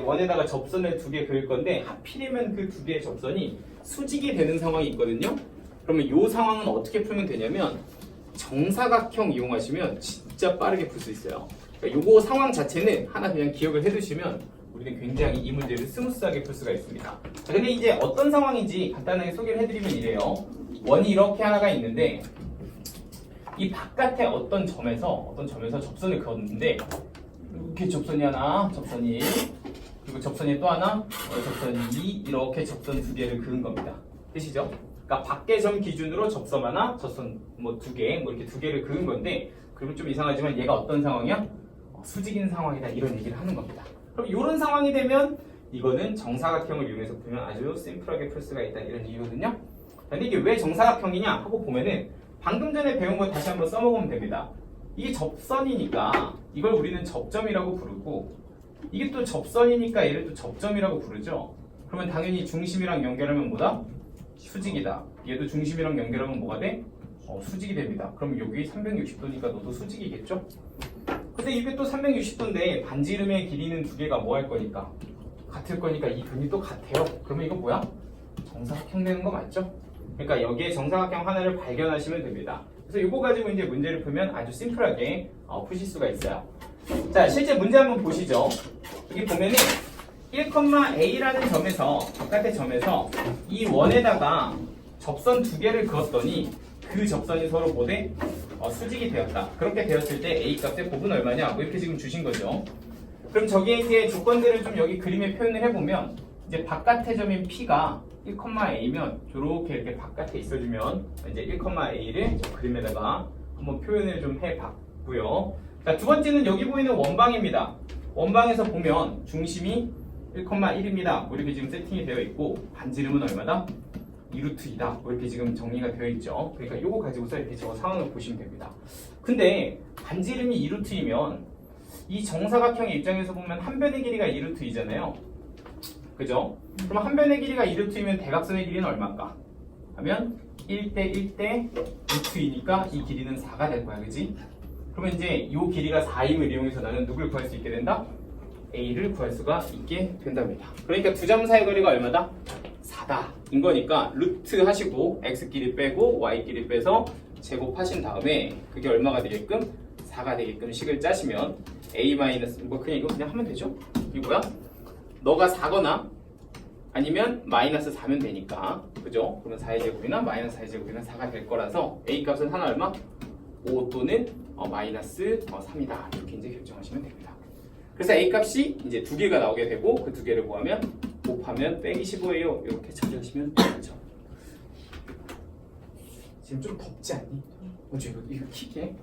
원에다가 접선을 두 개 그릴 건데 하필이면 그 두 개의 접선이 수직이 되는 상황이 있거든요. 그러면 이 상황은 어떻게 풀면 되냐면 정사각형 이용하시면 진짜 빠르게 풀 수 있어요. 그러니까 요거 상황 자체는 하나 그냥 기억을 해두시면 우리는 굉장히 이 문제를 스무스하게 풀 수가 있습니다. 자, 근데 이제 어떤 상황인지 간단하게 소개를 해드리면 이래요. 원이 이렇게 하나가 있는데 이 바깥에 어떤 점에서 접선을 그었는데 이렇게 접선이 하나, 접선이 그리고 접선이 또 하나, 접선이 2 이렇게 접선 두 개를 그은 겁니다. 되시죠? 그러니까 밖의 점 기준으로 접선 하나, 접선 뭐 두 개, 뭐 이렇게 두 개를 그은 건데 그리고 좀 이상하지만 얘가 어떤 상황이야? 수직인 상황이다 이런 얘기를 하는 겁니다. 그럼 이런 상황이 되면 이거는 정사각형을 이용해서 풀면 아주 심플하게 풀 수가 있다 이런 얘기거든요. 근데 이게 왜 정사각형이냐 하고 보면은 방금 전에 배운 거 다시 한번 써먹으면 됩니다. 이게 접선이니까 이걸 우리는 접점이라고 부르고 이게 또 접선이니까 얘를 또 접점이라고 부르죠. 그러면 당연히 중심이랑 연결하면 뭐다? 수직이다. 얘도 중심이랑 연결하면 뭐가 돼? 수직이 됩니다. 그럼 여기 360도니까 너도 수직이겠죠? 근데 이게 또 360도인데 반지름의 길이는 두 개가 뭐 할 거니까? 같을 거니까 이 근이 또 같아요. 그러면 이거 뭐야? 정사각형 되는 거 맞죠? 그러니까 여기에 정사각형 하나를 발견하시면 됩니다. 그래서 이거 가지고 이제 문제를 풀면 아주 심플하게 푸실 수가 있어요. 자, 실제 문제 한번 보시죠. 여기 보면은 1,a라는 점에서 바깥의 점에서 이 원에다가 접선 두 개를 그었더니 그 접선이 서로 뭐대? 수직이 되었다. 그렇게 되었을 때 a 값의 곱은 얼마냐? 뭐 이렇게 지금 주신 거죠. 그럼 저기에 이제 조건들을 좀 여기 그림에 표현을 해보면 이제 바깥의 점인 p가 1,a면 이렇게 바깥에 있어주면 이제 1,a를 그림에다가 한번 표현을 좀 해봤고요. 자, 두 번째는 여기 보이는 원방입니다. 원방에서 보면 중심이 1,1입니다. 뭐 이렇게 지금 세팅이 되어 있고 반지름은 얼마다? 2루트2다. 뭐 이렇게 지금 정리가 되어 있죠. 그러니까 요거 가지고서 이렇게 저 상황을 보시면 됩니다. 근데 반지름이 2루트이면 이 정사각형의 입장에서 보면 한 변의 길이가 2루트이잖아요. 그죠? 그럼 한 변의 길이가 2루트이면 대각선의 길이는 얼마일까? 하면 1대 1대 루트2니까 이 길이는 4가 될 거야. 그지? 그러면 이제 이 길이가 4임을 이용해서 나는 누굴 구할 수 있게 된다? A를 구할 수가 있게 된답니다. 그러니까 두 점 사이 거리가 얼마다? 4다. 인 거니까 루트 하시고 x끼리 빼고 y끼리 빼서 제곱하신 다음에 그게 얼마가 되게끔? 4가 되게끔 식을 짜시면 a 마이너스 뭐 그냥 이거 그냥 하면 되죠? 이게 뭐야? 너가 4거나 아니면 마이너스 4면 되니까 그죠? 그러면 4의 제곱이나 마이너스 4의 제곱이나 4가 될 거라서 a 값은 하나 얼마? 5 또는 마이너스 3이다. 이렇게 이제 결정하시면 됩니다. 그래서 a 값이 이제 두 개가 나오게 되고 그 두 개를 구하면 곱하면 빼기 15예요. 이렇게 찾으시면 되죠. 지금 좀 덥지 않니? 먼저 이거 킥해.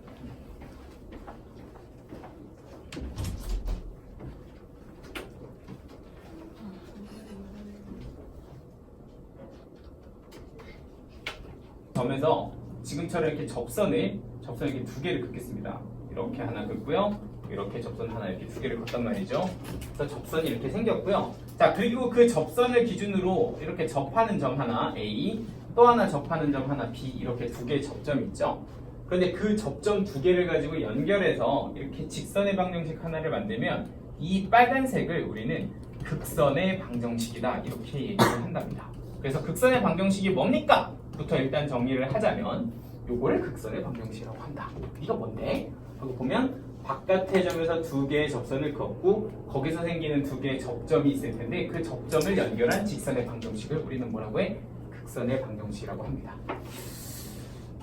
점에서 지금처럼 이렇게 접선을 이렇게 두 개를 긋겠습니다. 이렇게 하나 긋고요. 이렇게 접선 하나 이렇게 두 개를 긋단 말이죠. 그래서 접선이 이렇게 생겼고요. 자, 그리고 그 접선을 기준으로 이렇게 접하는 점 하나 A, 또 하나 접하는 점 하나 B 이렇게 두 개의 접점이 있죠. 그런데 그 접점 두 개를 가지고 연결해서 이렇게 직선의 방정식 하나를 만들면 이 빨간색을 우리는 극선의 방정식이다 이렇게 얘기를 한답니다. 그래서 극선의 방정식이 뭡니까? 부터 일단 정리를 하자면 요거를 극선의 방정식이라고 한다. 이거 뭔데? 하고 보면 바깥의 점에서 두 개의 접선을 그었고 거기서 생기는 두 개의 접점이 있을 텐데 그 접점을 연결한 직선의 방정식을 우리는 뭐라고 해? 극선의 방정식이라고 합니다.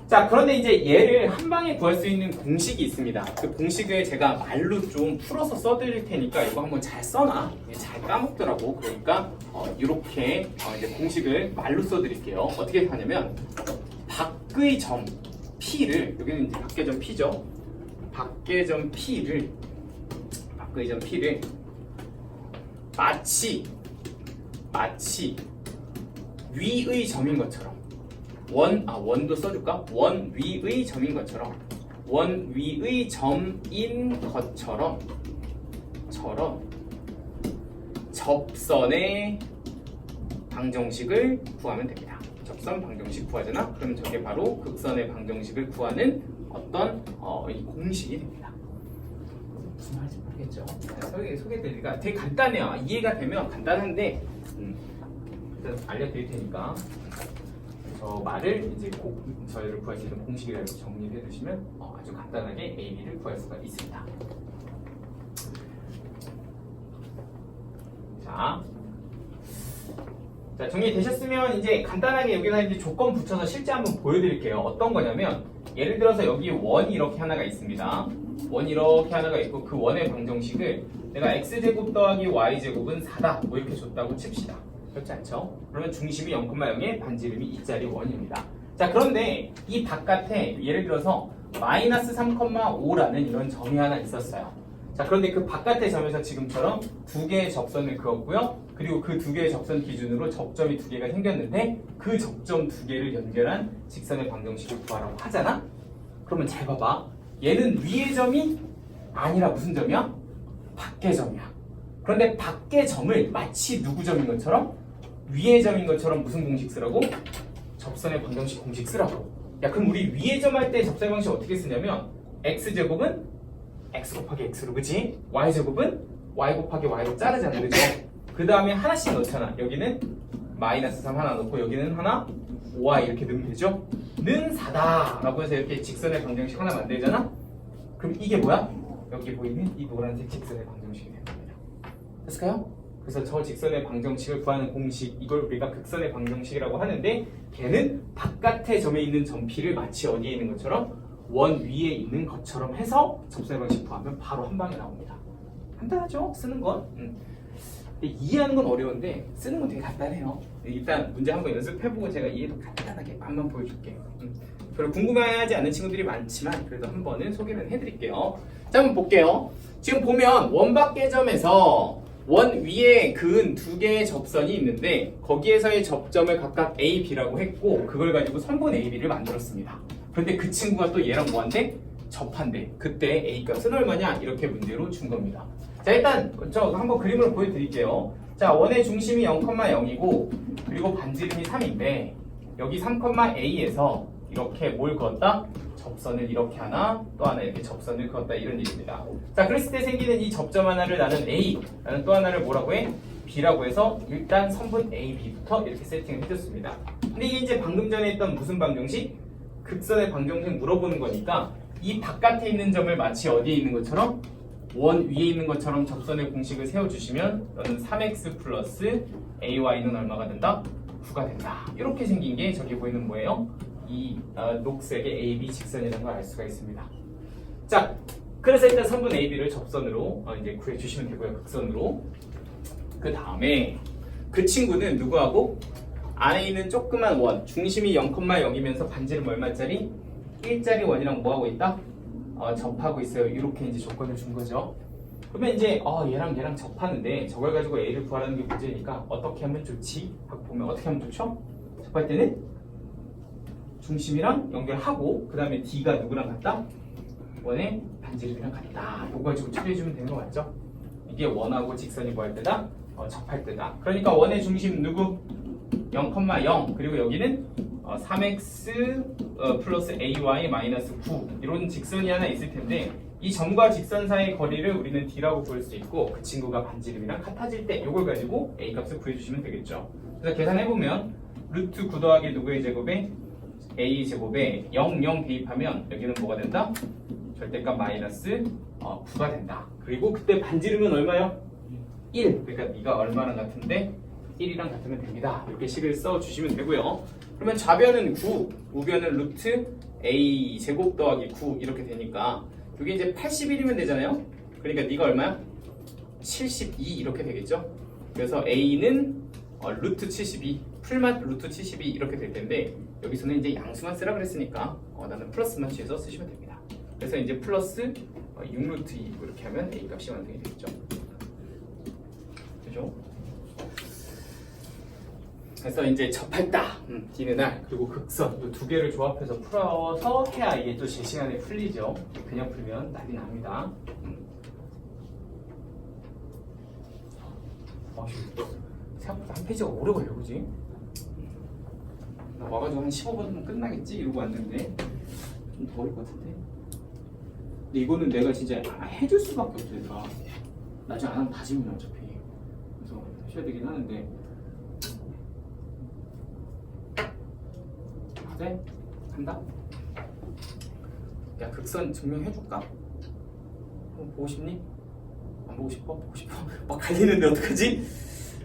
자, 그런데 이제 얘를 한 방에 구할 수 있는 공식이 있습니다. 그 공식을 제가 말로 좀 풀어서 써드릴 테니까 이거 한번 잘 써놔. 잘 까먹더라고. 그러니까 이렇게 이제 공식을 말로 써드릴게요. 어떻게 하냐면 밖의 점 P를 여기는 이제 밖의 점 P죠. 밖의 점 P를 마치 위의 점인 것처럼 원도 써줄까? 원 위의 점인 것처럼 원 위의 점인 것처럼 접선의 방정식을 구하면 됩니다. 접선 방정식 구하잖아? 그럼 저게 바로 극선의 방정식을 구하는 어떤 이 공식이 됩니다. 무슨 말인지 모르겠죠. 소개해드리니까 되게 간단해요. 이해가 되면 간단한데 일단 알려드릴 테니까 저 말을 이제 저희를 구할 수 있는 공식이라고 정리를 해두시면 아주 간단하게 A, B를 구할 수가 있습니다. 자, 정리되셨으면 이제 간단하게 여기다 이제 조건 붙여서 실제 한번 보여드릴게요. 어떤 거냐면 예를 들어서 여기 원이 이렇게 하나가 있습니다. 원이 이렇게 하나가 있고 그 원의 방정식을 내가 x제곱 더하기 y제곱은 4다 뭐 이렇게 줬다고 칩시다. 그렇지 않죠? 그러면 중심이 0,0에 반지름이 2짜리 원입니다. 자, 그런데 이 바깥에 예를 들어서 마이너스 3,5라는 이런 점이 하나 있었어요. 자, 그런데 그 바깥의 점에서 지금처럼 두 개의 접선을 그었고요. 그리고 그 두 개의 접선 기준으로 접점이 두 개가 생겼는데 그 접점 두 개를 연결한 직선의 방정식을 구하라고 하잖아? 그러면 잘 봐봐. 얘는 위의 점이 아니라 무슨 점이야? 밖의 점이야. 그런데 밖의 점을 마치 누구 점인 것처럼? 위의 점인 것처럼 무슨 공식 쓰라고? 접선의 방정식 공식 쓰라고. 야, 그럼 우리 위의 점 할 때 접선의 방식 어떻게 쓰냐면 x제곱은 x 곱하기 x로, 그치? y제곱은 y 곱하기 y로 자르잖아, 그죠? 그 다음에 하나씩 넣잖아. 여기는 마이너스 3 하나 넣고 여기는 하나 5y 이렇게 넣으면 되죠? 는 4다 라고 해서 이렇게 직선의 방정식 하나 만들잖아? 그럼 이게 뭐야? 여기 보이는 이 노란색 직선의 방정식이 되는 겁니다. 됐을까요? 그래서 저 직선의 방정식을 구하는 공식, 이걸 우리가 극선의 방정식이라고 하는데 걔는 바깥의 점에 있는 점피를 마치 어디에 있는 것처럼 원 위에 있는 것처럼 해서 접선의 방식 구하면 바로 한 방에 나옵니다. 간단하죠? 쓰는 건. 이해하는 건 어려운데 쓰는 건 되게 간단해요. 일단 문제 한번 연습해보고 제가 이해도 간단하게 한번 보여줄게요. 별로 궁금해하지 않는 친구들이 많지만 그래도 한 번은 소개를 해드릴게요. 자, 한번 볼게요. 지금 보면 원 밖의 점에서 원 위에 그은 두 개의 접선이 있는데 거기에서의 접점을 각각 A, B라고 했고 그걸 가지고 선분 A, B를 만들었습니다. 그런데 그 친구가 또 얘랑 뭐한대? 접한대. 그때 A 값은 얼마냐? 이렇게 문제로 준 겁니다. 자, 일단 저 한번 그림을 보여드릴게요. 자, 원의 중심이 0,0이고 그리고 반지름이 3인데 여기 3,a에서 이렇게 뭘 그었다? 접선을 이렇게 하나 또 하나 이렇게 접선을 그었다 이런 일입니다. 자, 그랬을 때 생기는 이 접점 하나를 나는 A, 나는 또 하나를 뭐라고 해? B라고 해서 일단 선분 A, B부터 이렇게 세팅을 해줬습니다. 근데 이게 이제 방금 전에 했던 무슨 방정식? 극선의 방정식 물어보는 거니까 이 바깥에 있는 점을 마치 어디에 있는 것처럼 원 위에 있는 것처럼 접선의 공식을 세워주시면 너는 3x 플러스 ay는 얼마가 된다? 9가 된다. 이렇게 생긴 게 저기 보이는 뭐예요? 이 녹색의 AB 직선이라는 걸 알 수가 있습니다. 자, 그래서 일단 선분 AB를 접선으로 이제 구해주시면 되고요. 극선으로. 그 다음에 그 친구는 누구하고? 안에 있는 조그만 원, 중심이 0,0이면서 반지름 얼마짜리? 1짜리 원이랑 뭐하고 있다? 접하고 있어요. 이렇게 이제 조건을 준 거죠. 그러면 이제 얘랑 접하는데 저걸 가지고 A를 구하라는 게 문제니까 어떻게 하면 좋지? 하고 보면 어떻게 하면 좋죠? 접할 때는 중심이랑 연결하고 그 다음에 D가 누구랑 같다? 원의 반지름이랑 같다. 이거 가지고 처리해주면 되는 거 맞죠? 이게 원하고 직선이 뭐 할 때다? 접할 때다. 그러니까 원의 중심 누구? 0,0 그리고 여기는 3x 플러스 ay 마이너스 9 이런 직선이 하나 있을 텐데 이 점과 직선 사이의 거리를 우리는 d라고 부를 수 있고 그 친구가 반지름이랑 같아질 때 이걸 가지고 a 값을 구해주시면 되겠죠. 그래서 계산해보면 루트 9 더하기 누구의 제곱에 a 제곱에 0, 0 대입하면 여기는 뭐가 된다? 절대값 마이너스 9가 된다. 그리고 그때 반지름은 얼마요? 1. 그러니까 네가 얼마나 같은데 1이랑 같으면 됩니다. 이렇게 식을 써주시면 되고요. 그러면 좌변은 9, 우변은 루트 a 제곱 더하기 9 이렇게 되니까 이게 이제 81이면 되잖아요. 그러니까 네가 얼마야? 72 이렇게 되겠죠. 그래서 a는 루트 72, 풀맛 루트 72 이렇게 될 텐데 여기서는 이제 양수만 쓰라 그랬으니까 나는 플러스만 취해서 쓰시면 됩니다. 그래서 이제 플러스 6루트 2 이렇게 하면 a 값이 완성이 되겠죠. 그죠? 그래서 이제 접했다. D는 R 그리고 극선 이 두 개를 조합해서 풀어서 해야 이게 또 제 시간에 풀리죠. 그냥 풀면 난리 납니다. 생각보다 한 페이지가 오래 걸려, 그지? 나 와가지고 한 15분이면 끝나겠지 이러고 왔는데 좀 더 걸릴 것 같은데. 근데 이거는 내가 진짜 해줄 수밖에 없어. 얘들아. 나중에 안 하면 다 질문이야 어차피. 그래서 하셔야 되긴 하는데. 네? 한다? 야, 극선 증명해줄까? 보고 싶니? 안 보고 싶어? 보고 싶어? 막 갈리는데 어떡하지?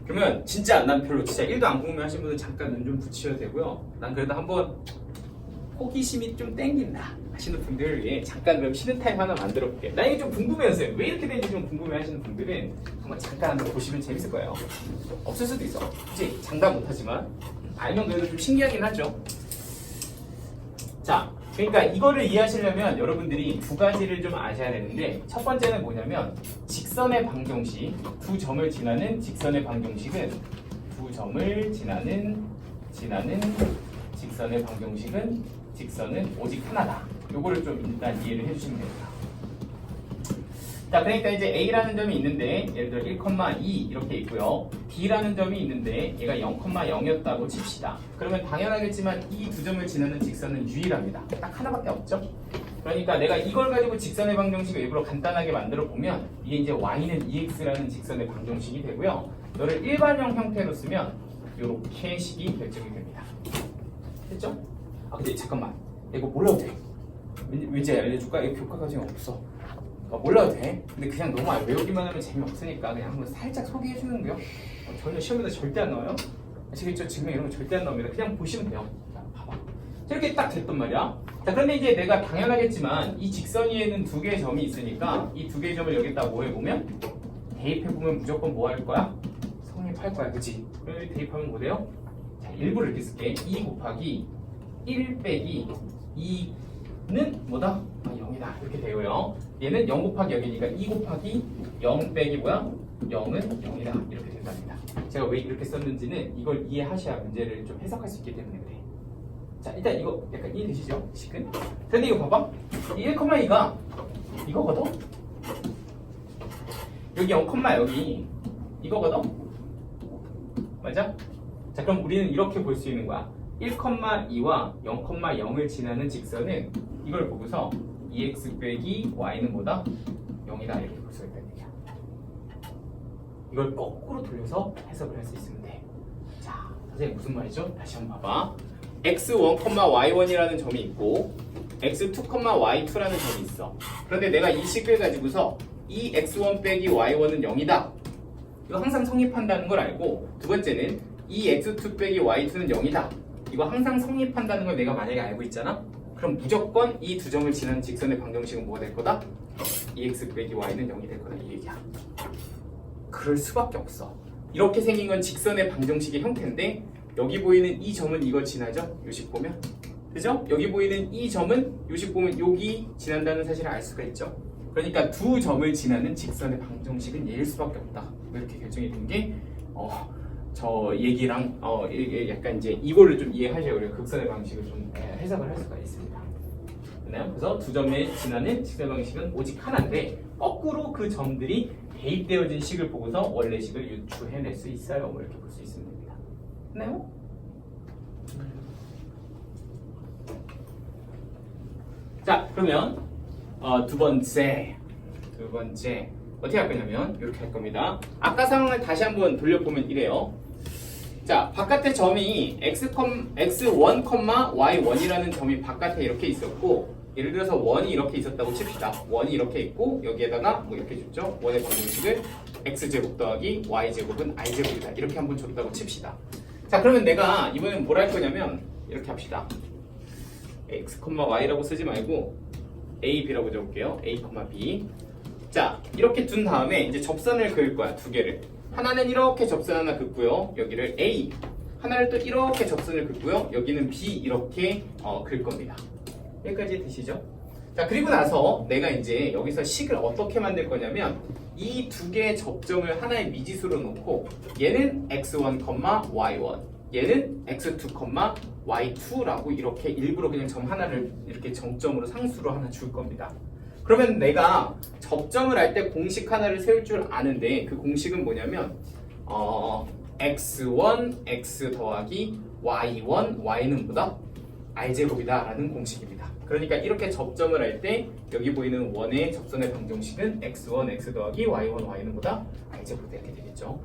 그러면 진짜 난 별로 진짜 1도 안 궁금해하신 분은 잠깐 눈 좀 붙이셔도 되고요. 난 그래도 한번 호기심이 좀 땡긴다 하시는 분들을 위해 잠깐 그럼 쉬는 타임 하나 만들어 볼게요. 나 이게 좀 궁금해하세요. 왜 이렇게 되는지 좀 궁금해 하시는 분들은 한번 잠깐 한번 보시면 재밌을 거예요. 없을 수도 있어. 그치? 장담 못하지만 알면 그래도 좀 신기하긴 하죠. 자, 그러니까 이거를 이해하시려면 여러분들이 두 가지를 좀 아셔야 되는데, 첫 번째는 뭐냐면 직선의 방정식, 두 점을 지나는 직선의 방정식은 직선의 방정식은 직선은 오직 하나다. 요거를 좀 일단 이해를 해주시면 됩니다. 자, 그러니까 이제 A라는 점이 있는데 예를 들어 1,2 이렇게 있고요. B라는 점이 있는데 얘가 0,0이었다고 칩시다. 그러면 당연하겠지만 이 두 점을 지나는 직선은 유일합니다. 딱 하나밖에 없죠. 그러니까 내가 이걸 가지고 직선의 방정식을 일부러 간단하게 만들어 보면 이게 이제 y는 2x라는 직선의 방정식이 되고요. 이거를 일반형 형태로 쓰면 이렇게 식이 결정이 됩니다. 됐죠? 아 근데 잠깐만, 이거 몰라도 돼. 왠지 알려줄까? 이거 교과 과정이 없어. 몰라도 돼. 근데 그냥 너무 외우기만 하면 재미없으니까 그냥 한번 살짝 소개해 주는 거요. 전혀 시험에다 절대 안 나와요. 아시겠죠? 지금 이런 거 절대 안 나옵니다. 그냥 보시면 돼요. 자, 봐봐. 이렇게 딱 됐단 말이야. 자, 그런데 이제 내가 당연하겠지만 이 직선 위에는 두 개의 점이 있으니까 이 두 개의 점을 여기다 뭐 해보면 대입해보면 무조건 뭐 할 거야? 성립할 거야. 그치? 그럼 대입하면 뭐 돼요? 자, 일부러 이렇게 쓸게. 2 곱하기 1 빼기 2는 뭐다? 0이다. 이렇게 되고요. 얘는 0 곱하기 0이니까 2 곱하기 0 빼기 뭐야? 0은 0이다. 이렇게 된답니다. 제가 왜 이렇게 썼는지는 이걸 이해하셔야 문제를 좀 해석할 수 있기 때문에 그래. 자, 일단 이거 약간 이해되시죠? 식은? 근데 이거 봐봐. 이 1,2가 이거거든? 여기 0,0이 이거거든? 맞아? 자, 그럼 우리는 이렇게 볼 수 있는 거야. 1,2와 0,0을 지나는 직선은 이걸 보고서 2x 빼기 y는 뭐다? 0이다. 이렇게 볼 수 있다는 얘기야. 이걸 거꾸로 돌려서 해석을 할 수 있으면 돼. 자, 선생님 무슨 말이죠? 다시 한번 봐봐. x1, y1이라는 점이 있고 x2, y2라는 점이 있어. 그런데 내가 이 식을 가지고서 이 x1 빼기 y1은 0이다. 이거 항상 성립한다는 걸 알고, 두 번째는 이 x2 빼기 y2는 0이다. 이거 항상 성립한다는 걸 내가 만약에 알고 있잖아? 그럼 무조건 이 두 점을 지나는 직선의 방정식은 뭐가 될 거다? 2x 빼기 y는 0이 될 거다. 이 얘기야. 그럴 수밖에 없어. 이렇게 생긴 건 직선의 방정식의 형태인데 여기 보이는 이 점은 이걸 지나죠? 요식 보면. 그죠? 여기 보이는 이 점은 요식 보면 여기 지난다는 사실을 알 수가 있죠. 그러니까 두 점을 지나는 직선의 방정식은 얘일 수밖에 없다. 이렇게 결정이 된 게 저 얘기랑 약간 이제 이거를 좀 이해하셔야 우리가 극선의 방식을 좀 해석을 할 수가 있습니다. 그래서 두 점에 지나는 직선의 방식은 오직 하나인데 거꾸로 그 점들이 대입되어진 식을 보고서 원래 식을 유추해낼 수 있어요. 뭐 이렇게 볼 수 있으면 됩니다. 됐나요? 자, 그러면 두 번째 어떻게 할 거냐면 이렇게 할 겁니다. 아까 상황을 다시 한번 돌려보면 이래요. 자, 바깥에 점이 x1, y1이라는 점이 바깥에 이렇게 있었고, 예를 들어서 1이 이렇게 있었다고 칩시다. 1이 이렇게 있고 여기에다가 뭐 이렇게 줬죠. 1의 방정식을 x제곱 더하기 y제곱은 i제곱이다. 이렇게 한번 줬다고 칩시다. 자, 그러면 내가 이번엔 뭘 할 거냐면 이렇게 합시다. x, y라고 쓰지 말고 a, b라고 적을게요. a, b. 자, 이렇게 둔 다음에 이제 접선을 그을 거야. 두 개를. 하나는 이렇게 접선 하나 긋고요. 여기를 A. 하나를 또 이렇게 접선을 긋고요. 여기는 B 이렇게 그을 겁니다. 여기까지 되시죠? 자, 그리고 나서 내가 이제 여기서 식을 어떻게 만들 거냐면 이 두 개의 접점을 하나의 미지수로 놓고 얘는 x1, y1, 얘는 x2, y2라고 이렇게 일부러 그냥 점 하나를 이렇게 정점으로 상수로 하나 줄 겁니다. 그러면 내가 접점을 할 때 공식 하나를 세울 줄 아는데 그 공식은 뭐냐면 x1, x 더하기 y1, y는 뭐다? r제곱이다 라는 공식입니다. 그러니까 이렇게 접점을 할 때 여기 보이는 원의 접선의 방정식은 x1 x 더하기 y1 y는 보다 r제곱이다 이렇게 되겠죠.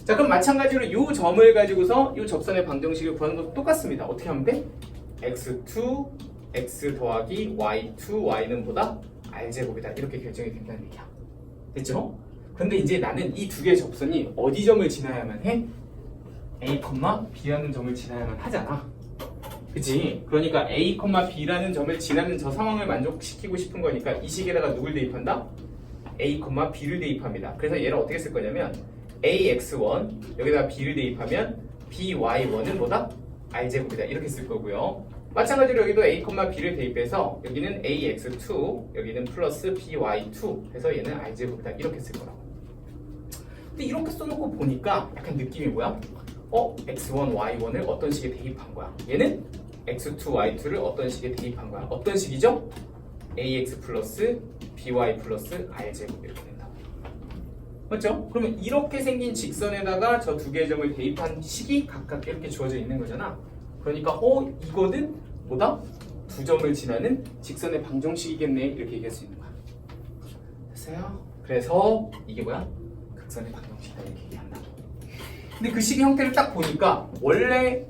자, 그럼 마찬가지로 이 점을 가지고서 이 접선의 방정식을 구하는 것도 똑같습니다. 어떻게 하면 돼? x2 x 더하기 y2 y는 보다 r제곱이다 이렇게 결정이 된다는 얘기야. 됐죠? 근데 이제 나는 이 두 개의 접선이 어디 점을 지나야만 해? a, b라는 점을 지나야만 하잖아. 그치? 그러니까 a, b라는 점을 지나는 저 상황을 만족시키고 싶은 거니까 이 식에다가 누굴 대입한다? a, b를 대입합니다. 그래서 얘를 어떻게 쓸 거냐면 ax1 여기다가 b를 대입하면 by1은 뭐다? r제곱이다 이렇게 쓸 거고요. 마찬가지로 여기도 a, b를 대입해서 여기는 ax2 여기는 플러스 by2 해서 얘는 r제곱이다 이렇게 쓸 거라고. 근데 이렇게 써놓고 보니까 약간 느낌이 뭐야? x1, y1을 어떤 식에 대입한 거야? 얘는 x2, y2를 어떤 식에 대입한 거야? 어떤 식이죠? ax 플러스 by 플러스 r제곱 이렇게 된다. 맞죠? 그러면 이렇게 생긴 직선에다가 저 두 개의 점을 대입한 식이 각각 이렇게 주어져 있는 거잖아. 그러니까 이거는 뭐다? 두 점을 지나는 직선의 방정식이겠네 이렇게 얘기할 수 있는 거야. 됐어요? 그래서 이게 뭐야? 극선의 방정식이다 이렇게 얘기한다. 근데 그 식의 형태를 딱 보니까 원래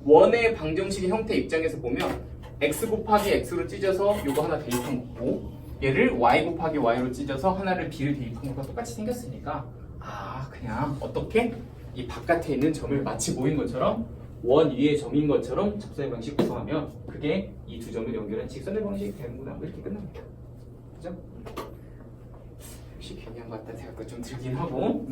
원의 방정식의 형태 입장에서 보면 x 곱하기 x로 찢어서 요거 하나 대입한 거고 얘를 y 곱하기 y로 찢어서 하나를 b를 대입한 것과 똑같이 생겼으니까 그냥 어떻게 이 바깥에 있는 점을 마치 모인 것처럼 원 위의 점인 것처럼 접선의 방식 구성하면 그게 이 두 점을 연결한 직선의 방식이 되는구나 이렇게 끝납니다. 그죠? 역시 괜히 한 것 같다 생각도 좀 들긴 하고